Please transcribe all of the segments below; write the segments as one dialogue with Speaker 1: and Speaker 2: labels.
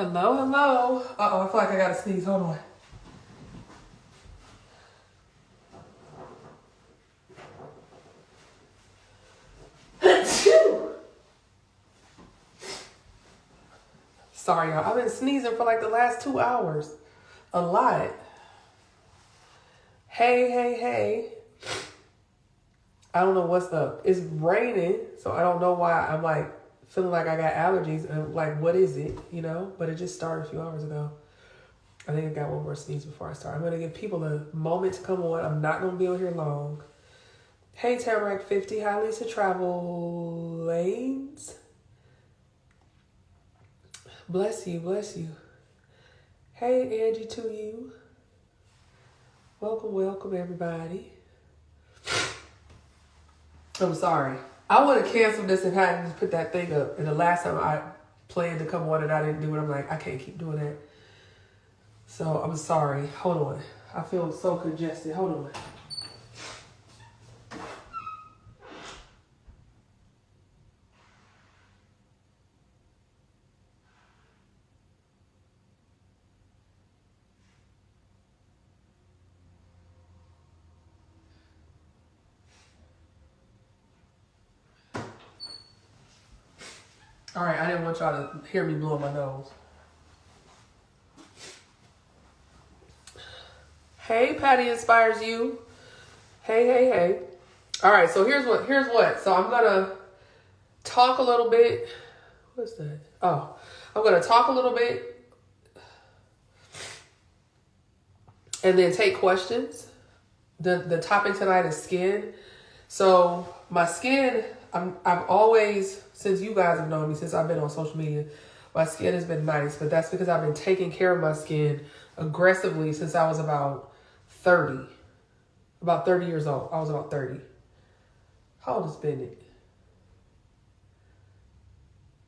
Speaker 1: Hello, hello. Uh-oh, I feel like I gotta sneeze. Hold on. Sorry, y'all. I've been sneezing for like the last 2 hours. A lot. Hey. I don't know what's up. It's raining, so I don't know why I'm like feeling like I got allergies. And like, what is it? You know? But it just started a few hours ago. I think I got one more sneeze before I start. I'm going to give people a moment to come on. I'm not going to be on here long. Hey, Tamarack 50. Hi, Lisa Travel Lanes. Bless you, bless you. Hey, Angie, to you. Welcome, everybody. I'm sorry. I would have canceled this if I hadn't put that thing up. And the last time I planned to come on and I didn't do it, I'm like, I can't keep doing that. So I'm sorry. Hold on. I feel so congested. Hold on. All right, I didn't want y'all to hear me blowing my nose. Hey, Patty Inspires You. Hey. All right, so here's what. So I'm gonna talk a little bit. What's that? Oh, I'm gonna talk a little bit and then take questions. The topic tonight is skin. So my skin, I've always, since you guys have known me, since I've been on social media, my skin has been nice, but that's because I've been taking care of my skin aggressively since I was about 30 years old. I was about 30. How old is Bennett?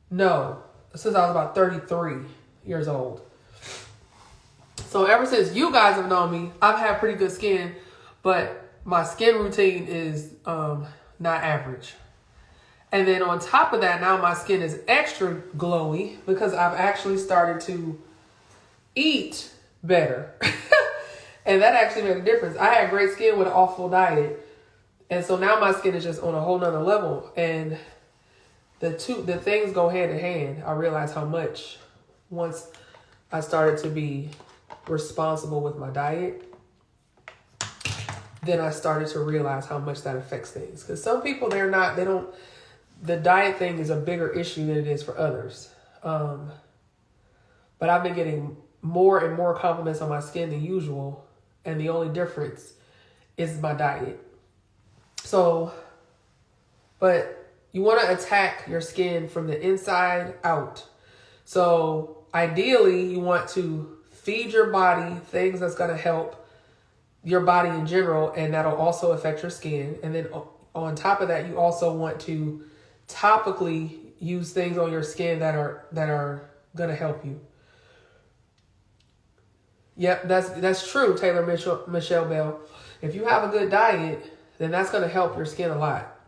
Speaker 1: No, since I was about 33 years old. So ever since you guys have known me, I've had pretty good skin, but my skin routine is not average. And then on top of that, now my skin is extra glowy because I've actually started to eat better. And that actually made a difference. I had great skin with an awful diet. And so now my skin is just on a whole nother level. And the things go hand in hand. I realized how much once I started to be responsible with my diet, then I started to realize how much that affects things. Because some people, the diet thing is a bigger issue than it is for others. But I've been getting more and more compliments on my skin than usual. And the only difference is my diet. So, but you want to attack your skin from the inside out. So ideally, you want to feed your body things that's going to help your body in general, and that'll also affect your skin. And then on top of that, you also want to topically use things on your skin that are going to help you. Yep, that's true, Taylor Michelle Bell. If you have a good diet, then that's going to help your skin a lot.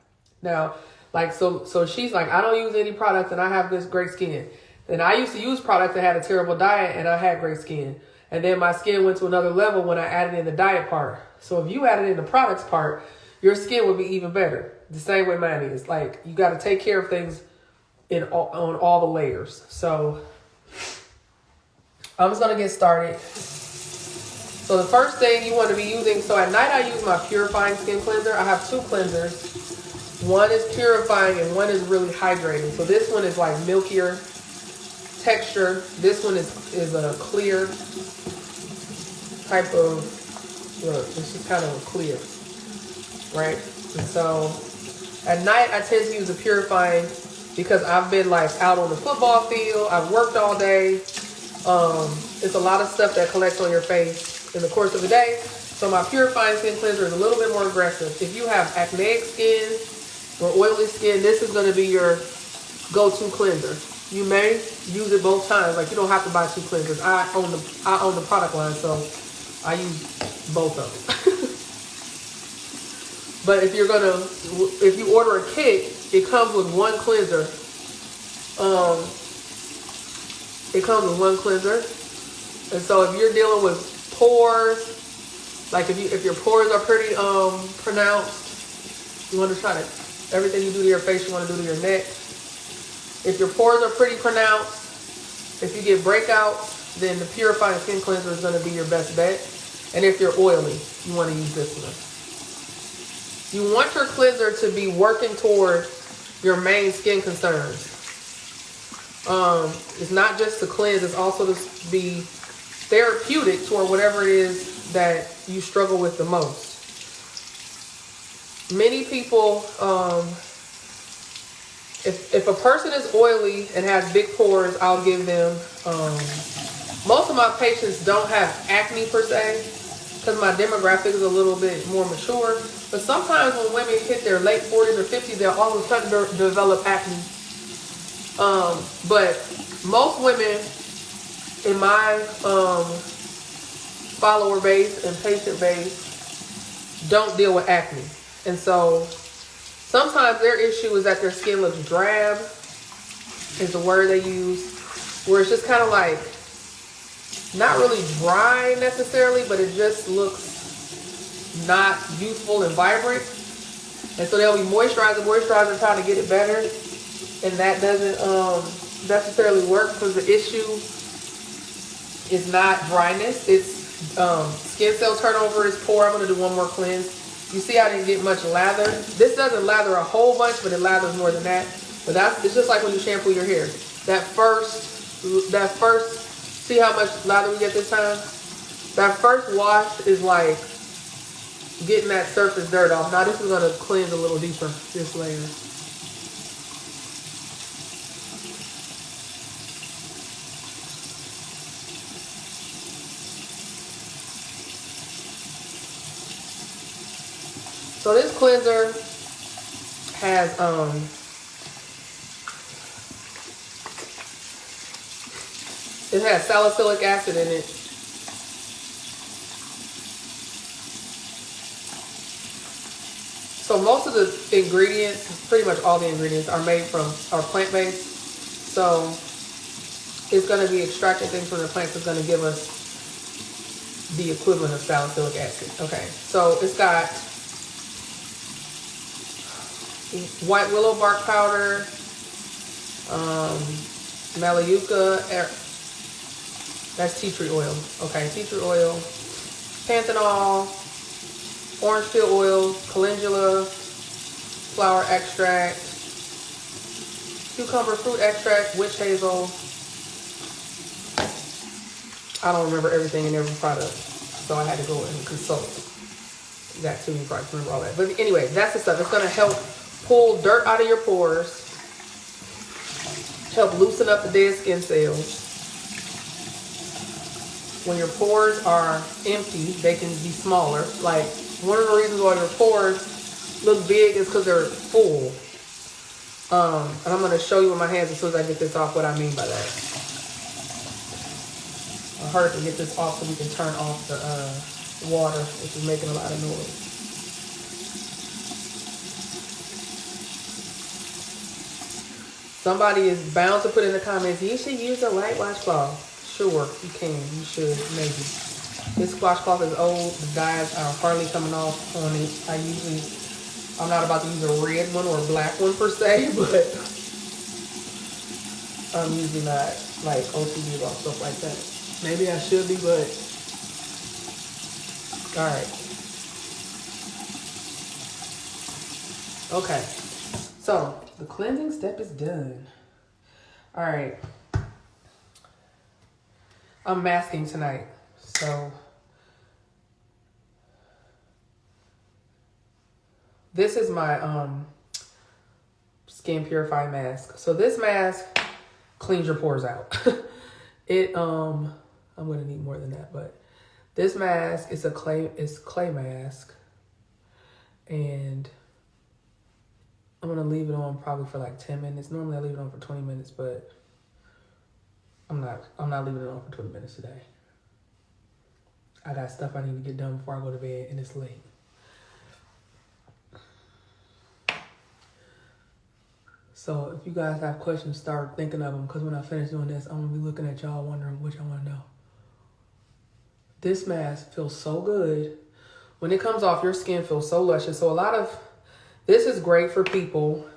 Speaker 1: Now, like, so she's like, I don't use any products and I have this great skin. And I used to use products that had a terrible diet and I had great skin. And then my skin went to another level when I added in the diet part. So if you added in the products part, your skin would be even better. The same way mine is. Like, you got to take care of things on all the layers. So I'm just going to get started. So the first thing you want to be using, so at night I use my purifying skin cleanser. I have 2 cleansers. One is purifying and one is really hydrating. So this one is like milkier texture. This one is a clear type of, look, this is kind of clear, right? And so at night I tend to use the purifying because I've been like out on the football field. I've worked all day. It's a lot of stuff that collects on your face in the course of the day. So my purifying skin cleanser is a little bit more aggressive. If you have acneic skin or oily skin, this is going to be your go-to cleanser. You may use it both times. Like, you don't have to buy 2 cleansers. I own the product line, so I use both of them. But if you order a kit, it comes with 1 cleanser. It comes with one cleanser. And so if you're dealing with pores, like if your pores are pretty pronounced, you want to try to, everything you do to your face, you want to do to your neck. If your pores are pretty pronounced, if you get breakouts, then the purifying skin cleanser is going to be your best bet. And if you're oily, you want to use this one. You want your cleanser to be working toward your main skin concerns. It's not just to cleanse, it's also to be therapeutic toward whatever it is that you struggle with the most. Many people, if a person is oily and has big pores, I'll give them, most of my patients don't have acne per se, because my demographic is a little bit more mature. But sometimes when women hit their late 40s or 50s, they'll all of a sudden develop acne. But most women in my follower base and patient base don't deal with acne. And so sometimes their issue is that their skin looks drab, is the word they use, where it's just kind of like, not really dry necessarily, but it just looks not youthful and vibrant. And so they'll be moisturizing, trying to get it better. And that doesn't necessarily work, because the issue is not dryness. It's skin cell turnover is poor. I'm going to do one more cleanse. You see I didn't get much lather. This doesn't lather a whole bunch, but it lathers more than that. But it's just like when you shampoo your hair. That first, see how much lather we get this time? That first wash is like getting that surface dirt off. Now this is going to cleanse a little deeper, this layer. So this cleanser has it has salicylic acid in it. So most of the ingredients, pretty much all the ingredients, are plant-based. So it's going to be extracting things from the plants that's going to give us the equivalent of salicylic acid. Okay, so it's got white willow bark powder, Malayuca, that's tea tree oil. Okay, tea tree oil, panthenol, orange peel oil, calendula, flower extract, cucumber fruit extract, witch hazel. I don't remember everything in every product, so I had to go and consult. Got too many products to remember all that. But anyway, that's the stuff. It's going to help pull dirt out of your pores, help loosen up the dead skin cells. When your pores are empty, they can be smaller. Like, one of the reasons why your pores look big is because they're full. And I'm going to show you with my hands as soon as I get this off what I mean by that. I hurry to get this off so we can turn off the water, which is making a lot of noise. Somebody is bound to put in the comments, you should use a light washcloth. Sure, you can. You should, maybe. This washcloth is old. The dyes are hardly coming off on it. I'm not about to use a red one or a black one per se, but I'm usually not like OCD about stuff like that. Maybe I should be, but all right. Okay, so the cleansing step is done. All right. I'm masking tonight, so this is my skin purifying mask. So this mask cleans your pores out. I'm gonna need more than that, but this mask is clay mask, and I'm gonna leave it on probably for like 10 minutes. Normally I leave it on for 20 minutes, but I'm not leaving it on for 20 minutes today. I got stuff I need to get done before I go to bed, and it's late. So So if you guys have questions, start thinking of them. Because when I finish doing this, I'm going to be looking at y'all wondering which I want to know. This mask feels so good. When it comes off, your skin feels so luscious. So this is great for people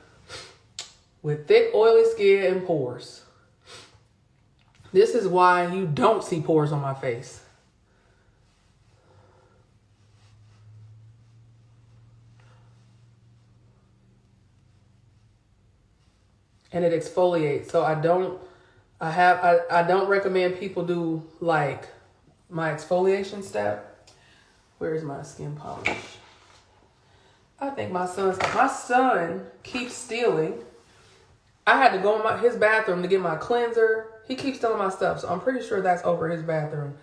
Speaker 1: with thick, oily skin and pores. This is why you don't see pores on my face. And it exfoliates. So I don't recommend people do like my exfoliation step. Where's my skin polish? I think my son keeps stealing. I had to go in his bathroom to get my cleanser. He keeps stealing my stuff. So I'm pretty sure that's over his bathroom.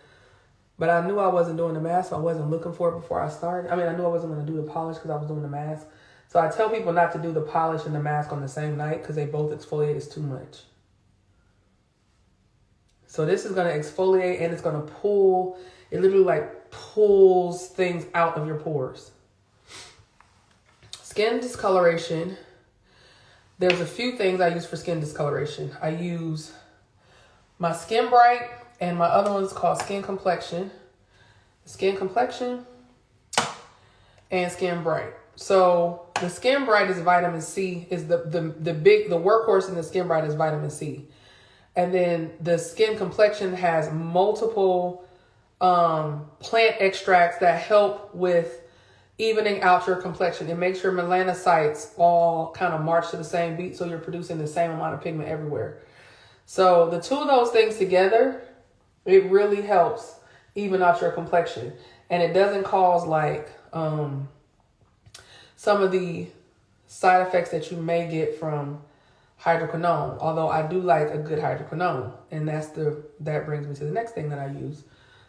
Speaker 1: But I knew I wasn't doing the mask, so I wasn't looking for it before I started. I mean, I knew I wasn't going to do the polish because I was doing the mask. So I tell people not to do the polish and the mask on the same night because they both exfoliate. It's too much. So this is going to exfoliate and it's going to pull. It literally like pulls things out of your pores. Skin discoloration. There's a few things I use for skin discoloration. I use my Skin Bright and my other one's called Skin Complexion. Skin Complexion and Skin Bright. So the Skin Bright is vitamin C, is the workhorse in the Skin Bright is vitamin C. And then the Skin Complexion has multiple plant extracts that help with evening out your complexion. It makes your melanocytes all kind of march to the same beat, so you're producing the same amount of pigment everywhere. So the two of those things together, it really helps even out your complexion. And it doesn't cause like some of the side effects that you may get from hydroquinone. Although I do like a good hydroquinone. And that brings me to the next thing that I use.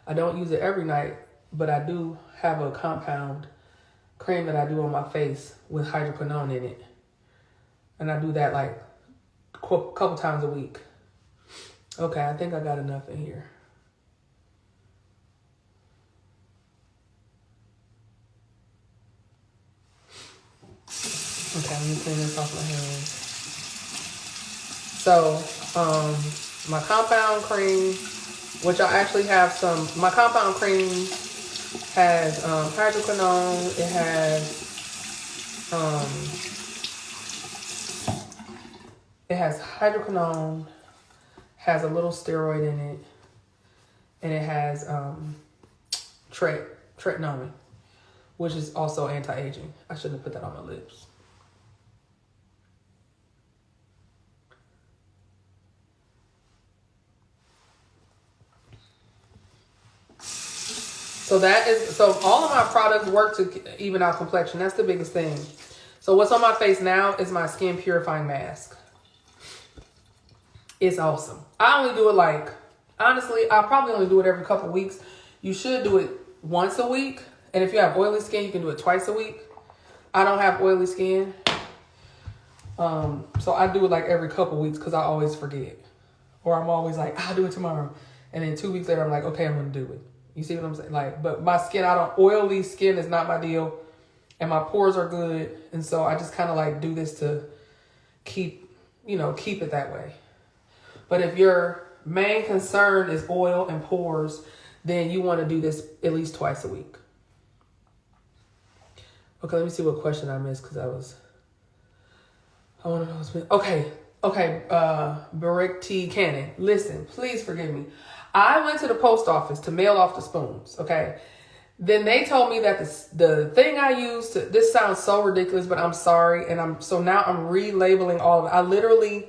Speaker 1: I don't use it every night, but I do have a compound cream that I do on my face with hydroquinone in it. And I do that like a couple times a week. Okay, I think I got enough in here. Okay, let me clean this off my hands. So, my compound cream, which I actually have my compound cream has hydroquinone. It has hydroquinone, has a little steroid in it, and it has tretinoin, which is also anti-aging. I shouldn't have put that on my lips. So all of my products work to even out complexion. That's the biggest thing. So what's on my face now is my skin purifying mask. It's awesome. I only do it honestly, I probably only do it every couple of weeks. You should do it once a week. And if you have oily skin, you can do it twice a week. I don't have oily skin. So I do it like every couple of weeks because I always forget. Or I'm always like, I'll do it tomorrow. And then 2 weeks later, I'm like, okay, I'm going to do it. You see what I'm saying? But my skin, oily skin is not my deal. And my pores are good. And so I just kind of do this to keep it that way. But if your main concern is oil and pores, then you want to do this at least twice a week. Okay, let me see what question I missed because I want to know what's been. Okay, Barack T. Cannon. Listen, please forgive me. I went to the post office to mail off the spoons, okay? Then they told me that the thing I used this sounds so ridiculous, but I'm sorry. And so now I'm relabeling all of it. I literally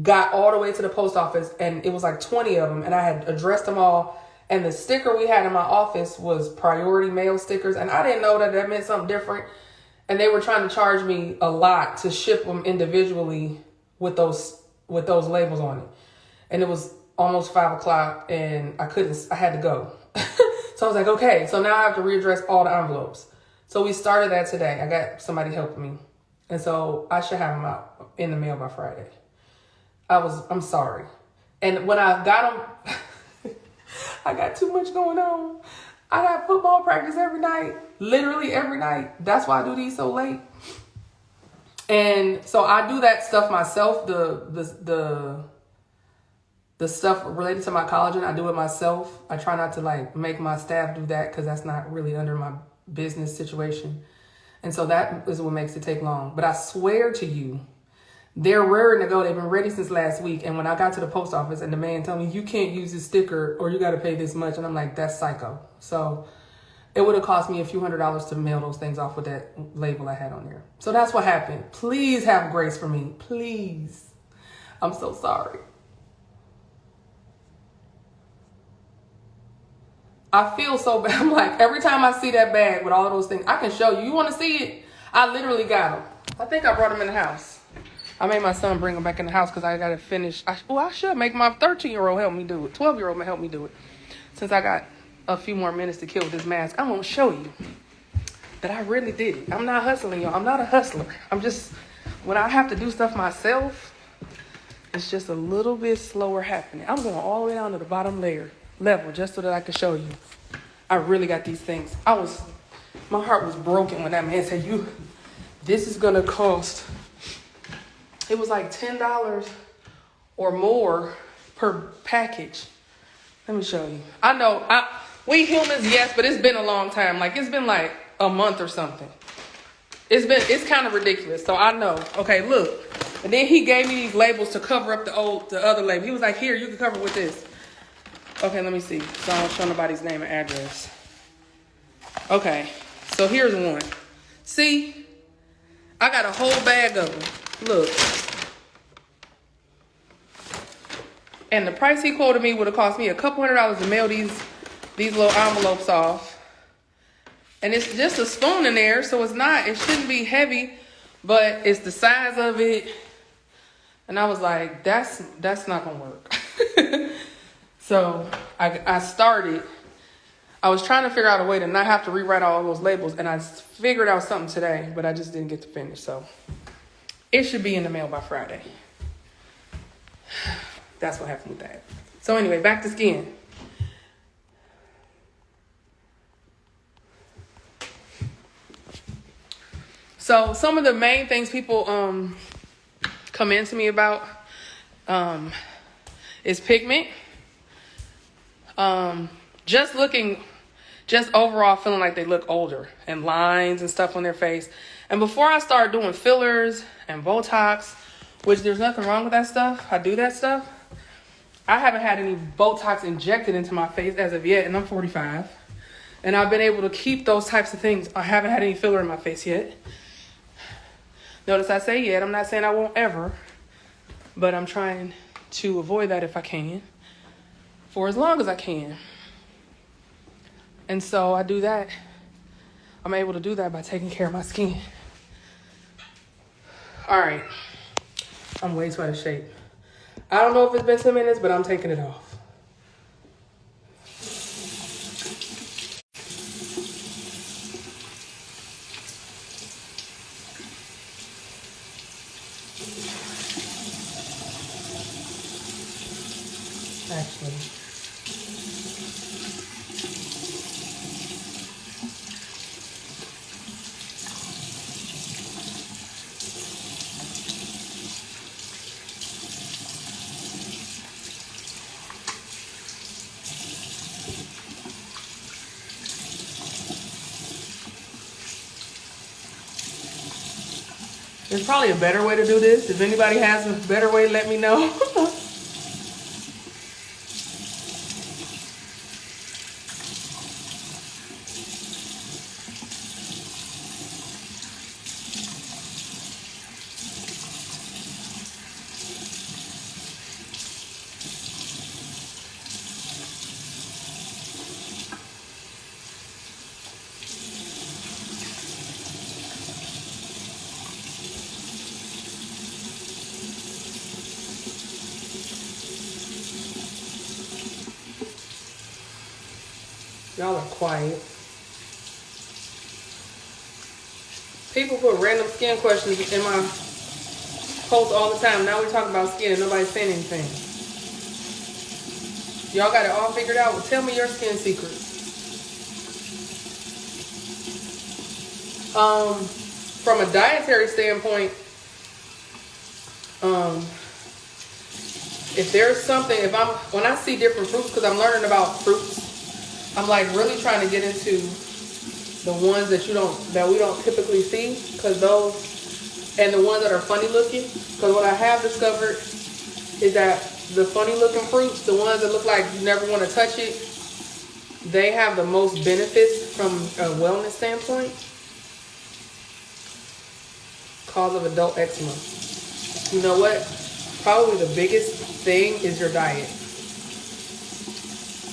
Speaker 1: got all the way to the post office and it was like 20 of them and I had addressed them all. And the sticker we had in my office was priority mail stickers. And I didn't know that meant something different. And they were trying to charge me a lot to ship them individually with those labels on it. And it was almost 5:00 and I had to go. So I was like, okay, so now I have to readdress all the envelopes. So we started that today. I got somebody helping me. And so I should have them out in the mail by Friday. I'm sorry. And when I got them, I got too much going on. I got football practice every night, literally every night. That's why I do these so late. And so I do that stuff myself. The stuff related to my collagen, I do it myself. I try not to like make my staff do that because that's not really under my business situation. And so that is what makes it take long. But I swear to you, they're raring to go. They've been ready since last week. And when I got to the post office and the man told me, you can't use this sticker or you got to pay this much. And I'm like, that's psycho. So it would have cost me a few $100s to mail those things off with that label I had on there. So that's what happened. Please have grace for me. Please. I'm so sorry. I feel so bad. I'm like, every time I see that bag with all of those things, I can show you. You want to see it? I literally got them. I think I brought them in the house. I made my son bring them back in the house because I got to finish. I should make my 13-year-old help me do it. 12-year-old may help me do it. Since I got a few more minutes to kill with this mask, I'm going to show you that I really did it. I'm not hustling, y'all. I'm not a hustler. I'm just, when I have to do stuff myself, it's just a little bit slower happening. I'm going all the way down to the bottom level just so that I can show you. I really got these things. My heart was broken when that man said, this is going to cost, it was like $10 or more per package. Let me show you. I know, we humans, yes, but it's been a long time. Like, it's been like a month or something. It's kind of ridiculous. So I know. Okay, look. And then he gave me these labels to cover up the other label. He was like, here, you can cover with this. Okay, let me see. So I don't show nobody's name and address. Okay, so here's one. See? I got a whole bag of them. Look. And the price he quoted me would have cost me a couple $100s to mail these little envelopes off. And it's just a spoon in there, so it shouldn't be heavy, but it's the size of it. And I was like, that's not gonna work. So I was trying to figure out a way to not have to rewrite all those labels, and I figured out something today, but I just didn't get to finish. So it should be in the mail by Friday. That's what happened with that. So anyway, back to skin. So some of the main things people come into me about is pigment. Just overall feeling like they look older and lines and stuff on their face. And before I start doing fillers and Botox, which there's nothing wrong with that stuff, I do that stuff. I haven't had any Botox injected into my face as of yet, and I'm 45. And I've been able to keep those types of things. I haven't had any filler in my face yet. Notice I say yet. I'm not saying I won't ever, but I'm trying to avoid that if I can, for as long as I can. And so I do that. I'm able to do that by taking care of my skin. All right. I'm way too out of shape. I don't know if it's been 10 minutes, but I'm taking it off. Actually. There's probably a better way to do this. If anybody has a better way, let me know. Y'all are quiet. People put random skin questions in my posts all the time. Now we're talking about skin and nobody's saying anything. Y'all got it all figured out? Well, tell me your skin secrets. From a dietary standpoint, Um, if there's something, when I see different fruits, because I'm learning about fruits, I'm like really trying to get into the ones that we don't typically see, because those, and the ones that are funny looking, because what I have discovered is that the funny looking fruits, the ones that look like you never want to touch it, they have the most benefits from a wellness standpoint. Cause of adult eczema. You know what? Probably the biggest thing is your diet.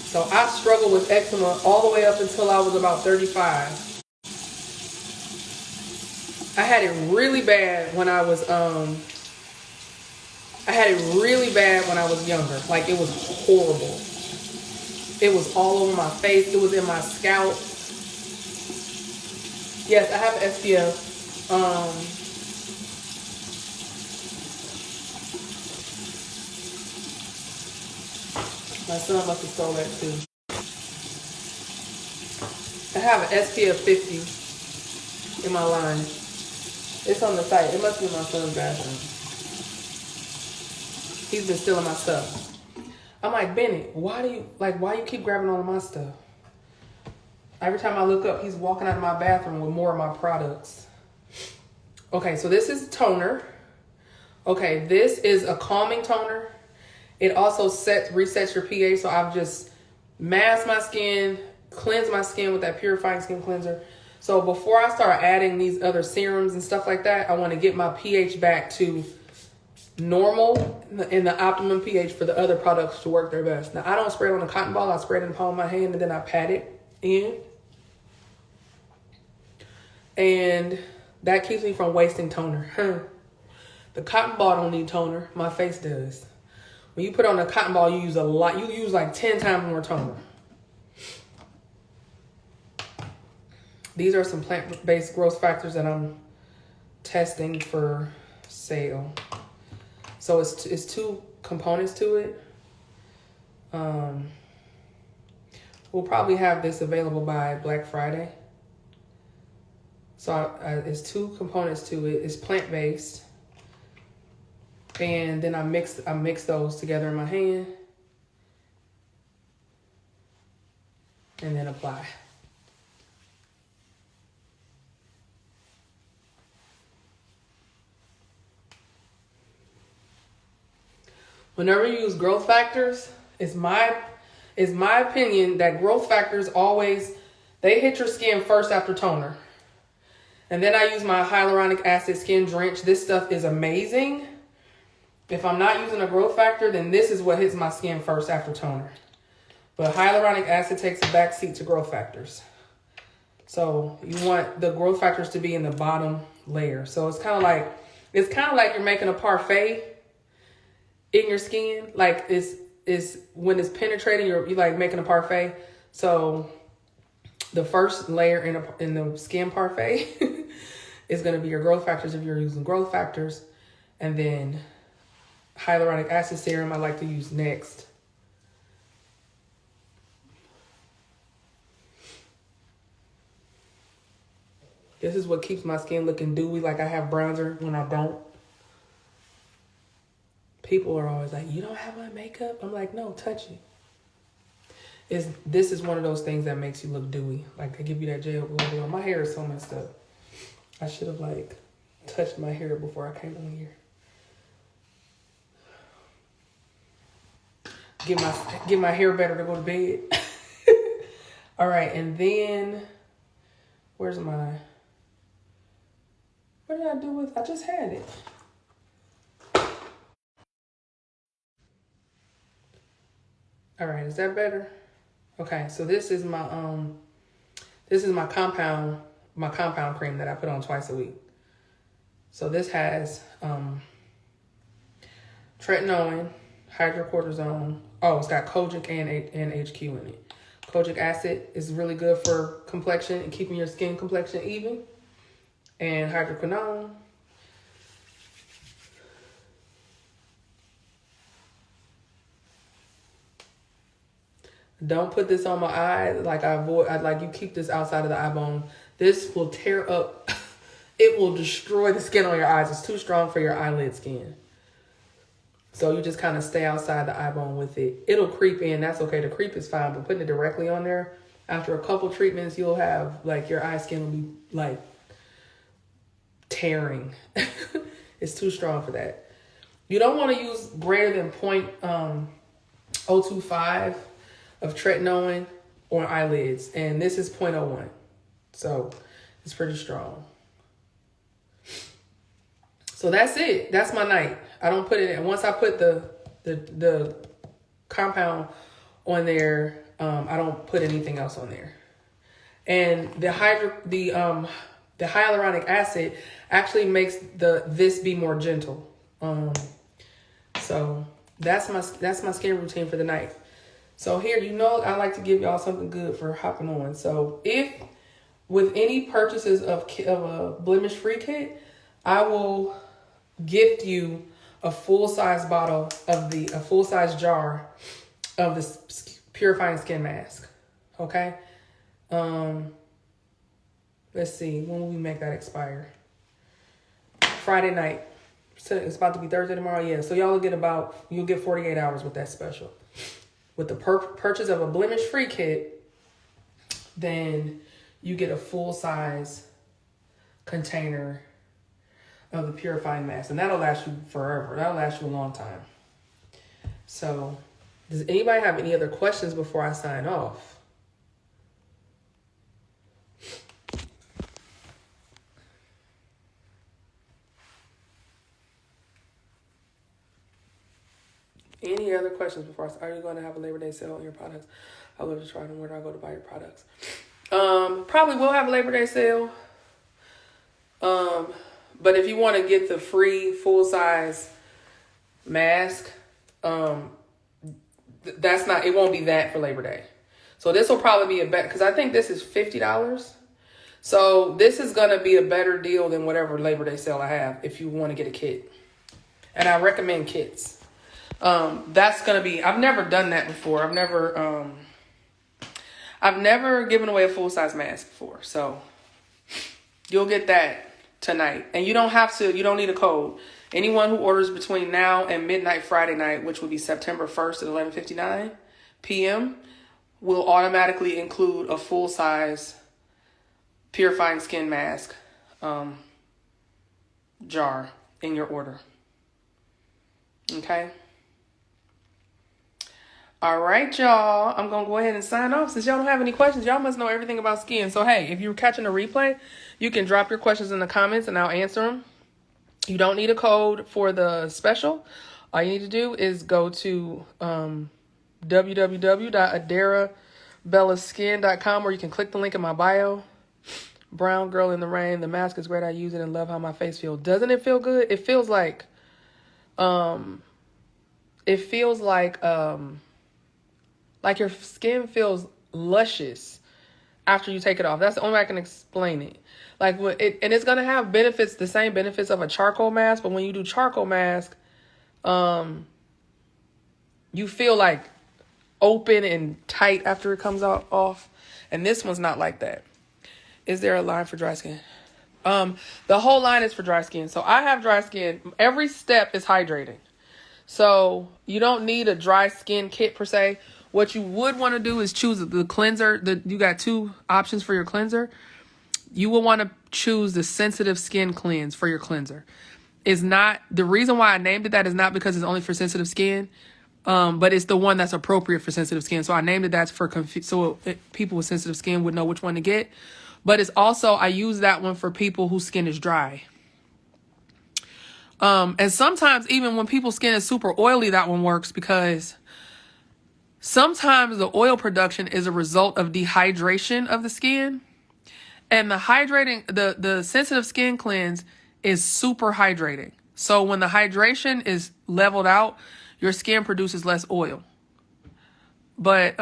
Speaker 1: So I struggled with eczema all the way up until I was about 35. I had it really bad when I was younger. Like, it was horrible. It was all over my face. It was in my scalp. Yes, I have an SPF. My son must have stole that too. I have an SPF 50 in my line. It's on the site. It must be in my son's bathroom. He's been stealing my stuff. I'm like, Bennett, why you keep grabbing all of my stuff? Every time I look up, he's walking out of my bathroom with more of my products. Okay, so this is toner. Okay, this is a calming toner. It also resets your pH. So I've just masked my skin, cleansed my skin with that purifying skin cleanser. So before I start adding these other serums and stuff like that, I want to get my pH back to normal and the optimum pH for the other products to work their best. Now, I don't spray it on a cotton ball. I spray it in the palm of my hand, and then I pat it in. And that keeps me from wasting toner. The cotton ball don't need toner. My face does. When you put on a cotton ball, you use a lot. You use like 10 times more toner. These are some plant-based growth factors that I'm testing for sale. So it's two components to it. We'll probably have this available by Black Friday. So it's two components to it. It's plant-based. And then I mix those together in my hand. And then apply. Whenever you use growth factors, it's my opinion that growth factors they hit your skin first after toner. And then I use my hyaluronic acid skin drench. This stuff is amazing. If I'm not using a growth factor, then this is what hits my skin first after toner. But hyaluronic acid takes a back seat to growth factors. So you want the growth factors to be in the bottom layer. So it's kind of like you're making a parfait in your skin. Like it's when it's penetrating, you're like making a parfait. So the first layer in the skin parfait is going to be your growth factors if you're using growth factors, and then hyaluronic acid serum I like to use next. This is what keeps my skin looking dewy, like I have bronzer when I don't. People are always like, you don't have on makeup? I'm like, no, touch it. This is one of those things that makes you look dewy. Like, they give you that gel glow. My hair is so messed up. I should have touched my hair before I came on here. Get my hair better to go to bed. All right, and then what did I do with? I just had it. All right, is that better? Okay, so this is my compound cream that I put on twice a week. So this has tretinoin, hydrocortisone. Oh, it's got kojic and HQ in it. Kojic acid is really good for complexion and keeping your skin complexion even. And hydroquinone. Don't put this on my eye. You keep this outside of the eye bone. This will tear up. It will destroy the skin on your eyes. It's too strong for your eyelid skin. So you just kind of stay outside the eye bone with it. It'll creep in. That's okay. The creep is fine, but putting it directly on there, after a couple treatments, you'll have like your eye skin will be like tearing. It's too strong for that. You don't want to use greater than 0.025 of tretinoin on eyelids, and this is 0.01, so it's pretty strong. So that's it. That's my night. I don't put it in. Once I put the compound on there, I don't put anything else on there. And the hyaluronic acid actually makes this be more gentle. So that's my skin routine for the night. So here, I like to give y'all something good for hopping on. So if with any purchases of a blemish-free kit, I will gift you a full-size bottle of a full-size jar of this purifying skin mask. Okay. Let's see, when will we make that expire? Friday night. So it's about to be Thursday tomorrow. Yeah. So y'all will you'll get 48 hours with that special. With the purchase of a blemish-free kit, then you get a full-size container of the purifying mask. And that'll last you forever. That'll last you a long time. So does anybody have any other questions before I sign off? Any other questions before are you going to have a Labor Day sale on your products? I love to try them. Where do I go to buy your products? Probably will have a Labor Day sale. But if you want to get the free full-size mask, it won't be that for Labor Day. So this will probably be a better, because I think this is $50. So this is going to be a better deal than whatever Labor Day sale I have if you want to get a kit. And I recommend kits. That's going to be, I've never done that before. I've never given away a full-size mask before. So you'll get that tonight. And you don't need a code. Anyone who orders between now and midnight Friday night, which will be September 1st at 11:59 p.m., will automatically include a full-size purifying skin mask jar in your order. Okay? All right, y'all. I'm going to go ahead and sign off. Since y'all don't have any questions, y'all must know everything about skin. So, hey, if you're catching a replay, you can drop your questions in the comments and I'll answer them. You don't need a code for the special. All you need to do is go to www.aderabellaskin.com, or you can click the link in my bio. Brown girl in the rain. The mask is great. I use it and love how my face feels. Doesn't it feel good? It feels like your skin feels luscious after you take it off. That's the only way I can explain it. And it's going to have benefits, the same benefits of a charcoal mask. But when you do charcoal mask, you feel like open and tight after it comes off. And this one's not like that. Is there a line for dry skin? The whole line is for dry skin. So I have dry skin. Every step is hydrating. So you don't need a dry skin kit per se. What you would want to do is choose the cleanser. You got two options for your cleanser. You will want to choose the sensitive skin cleanse for your cleanser. The reason why I named it that is not because it's only for sensitive skin, but it's the one that's appropriate for sensitive skin. So I named it that so people with sensitive skin would know which one to get. But it's also, I use that one for people whose skin is dry. And sometimes even when people's skin is super oily, that one works because sometimes the oil production is a result of dehydration of the skin. And the sensitive skin cleanse is super hydrating. So when the hydration is leveled out, your skin produces less oil. But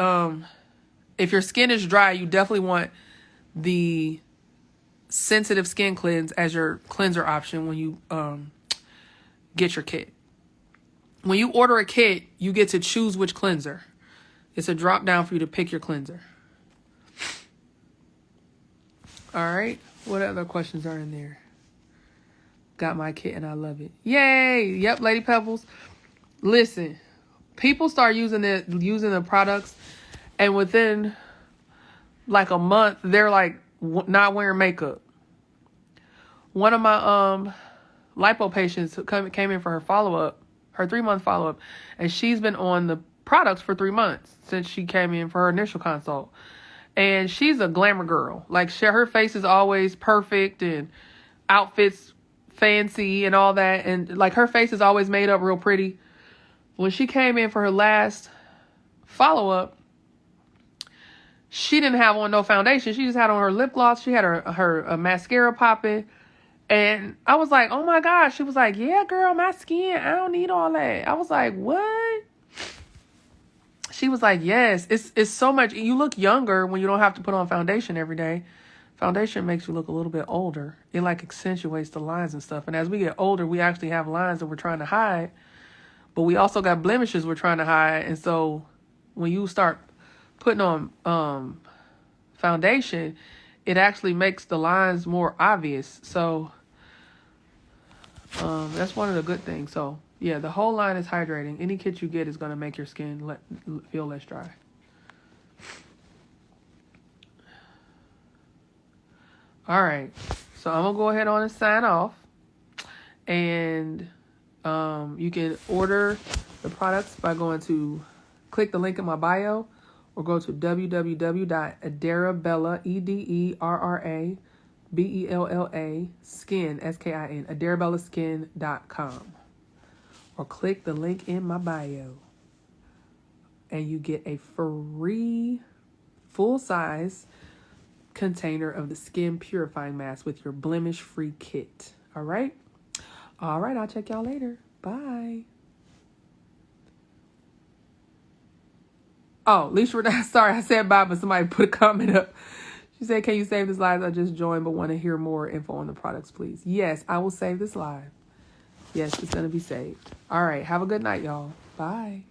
Speaker 1: if your skin is dry, you definitely want the sensitive skin cleanse as your cleanser option when you get your kit. When you order a kit, you get to choose which cleanser. It's a drop down for you to pick your cleanser. All right. What other questions are in there? Got my kit and I love it. Yay. Yep, Lady Pebbles. Listen, people start using the products, and within like a month, they're like not wearing makeup. One of my lipo patients came in for her follow-up, her 3-month follow-up, and she's been on the products for 3 months since she came in for her initial consult. And she's a glamour girl. Like, her face is always perfect and outfits fancy and all that. And like, her face is always made up real pretty. When she came in for her last follow-up, she didn't have on no foundation. She just had on her lip gloss. She had her mascara popping. And I was like, oh my gosh. She was like, yeah, girl, my skin, I don't need all that. I was like, what? She was like, yes, it's so much. You look younger when you don't have to put on foundation every day. Foundation makes you look a little bit older. It like accentuates the lines and stuff. And as we get older, we actually have lines that we're trying to hide. But we also got blemishes we're trying to hide. And so when you start putting on foundation, it actually makes the lines more obvious. So that's one of the good things. So yeah, the whole line is hydrating. Any kit you get is going to make your skin feel less dry. All right. So I'm going to go ahead on and sign off. And you can order the products by going to click the link in my bio or go to www.ederabella, EDERRA skin, SKIN, ederabellaskin.com. Or click the link in my bio. And you get a free full-size container of the skin purifying mask with your blemish-free kit. All right? All right, I'll check y'all later. Bye. Oh, Leisha, sorry, I said bye, but somebody put a comment up. She said, can you save this live? I just joined, but want to hear more info on the products, please. Yes, I will save this live. Yes, it's going to be saved. All right. Have a good night, y'all. Bye.